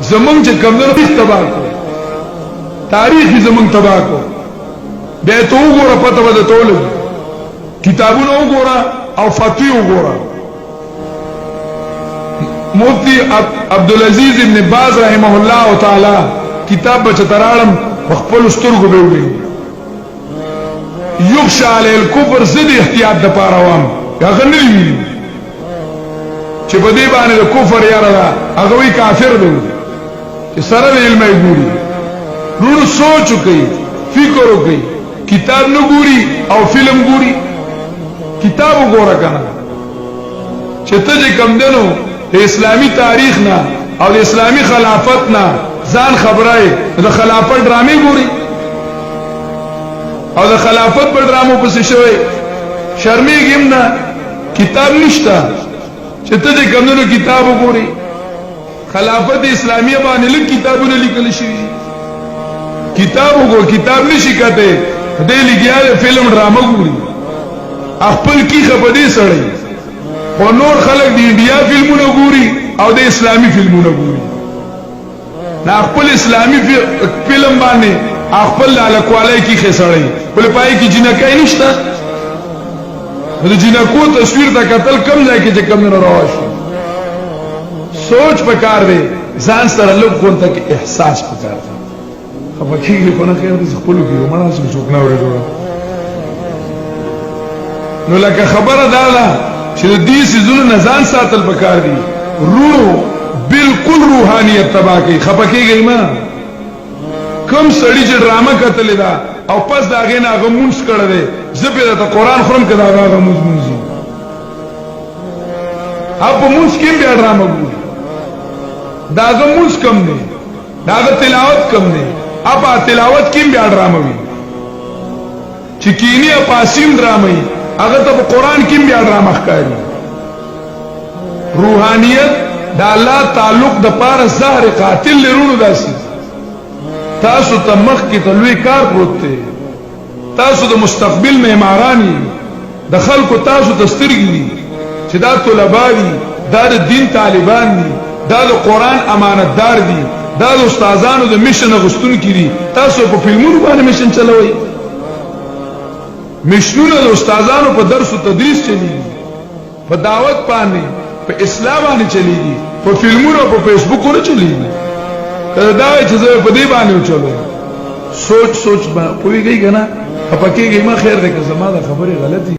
زمونږ چې کمزور تباہ کو تاریخ زمونږ تباہ کو بیا ته وګوره پته به درته ولګي کتابونه وګوره او فتوی وګوره مفتی عبدالعزیز ابن باز رحمه الله تعالی کتاب به چتراړم خپل سترګو به وګورئ یخشى علی الکفر زد احتیاط د پاره وام هغه نه ویلي چې په دې باندې د کفر یاره ده هغه وی کافر دی چې سره علم یې ګوري نور سوچ کوي فکر کوي کتاب نه ګوري او فلم ګوري کتاب وګوره کنه چې ته چې کم دنو د اسلامی تاریخ نه او د اسلامی خلافت نه ځان خبره د خلافت ډرامې ګوري او د خلافت په ډرامو پسې شوی شرمېږم نه کتاب نشته چې ته چې کم دنو کتاب وګوري خلافت اسلامیه باندې لږ کتابونه لیکل شوي کتاب وګور کتاب نشي کته دې لګیا فلم ډرامه ګوري خپل کی خبرې سړی او نور خلک د انډیا فلمونه ګوري او د اسلامي فلمونه ګوري نه خپل اسلامي فلم باندې خپل الکوالای کی خسړی بل پای کی جنکای نشته د جنکو تصویر ته قتل کم ځای کې چې کم نه راوښي سوچ پکار دی ځان سره لږ کوته کې احساس پکار دی خو کېږي په نه خیر دې خپل کې ومنه څه څوک نه ورته نو لکه خبره دا ده چې د دې سيزونو نه ځان ساتل پکار دي روح بالکل روحانيت تبا کوي خپکیږي ما کم سړی چې ډرامه کتلې ده او پس دا غي نه غمونس کړه ده زبې د قرآن خرم کړه دا غمونس مونږي اپ مونږ کې بیا ډرامه ګوري دا غمونس کم نه دا تلاوت کم نه اپ تلاوت کې بیا ډرامه وي چې کینی پاسیم ډرامه هغه ته قرآن کې بیا ډرامه ښکاري روحانيت دا الله تعلق د پاره زهر قاتل لرونو داسي تاسو ته مخ کې تلوي کار پروت دی تاسو د مستقبل معمارانی د خلکو تاسو دسترګي دي چې دا طلبا دي دا د دین طالبان دي دا د قرآن امانتدار دي دا د استادانو د میشن غستون کړي تاسو په فلمونو باندې میشن چلوي مشنونه د استادانو په درس او تدریس چلیږي په دعوت باندې په اسلام باندې چلیږي په فلمونو په فیسبوک باندې چلیږي کله دا چې زه په دې باندې چلو سوچ با کوئی گئی کنه پکېږي ما خیر دې که زما د خبره غلطي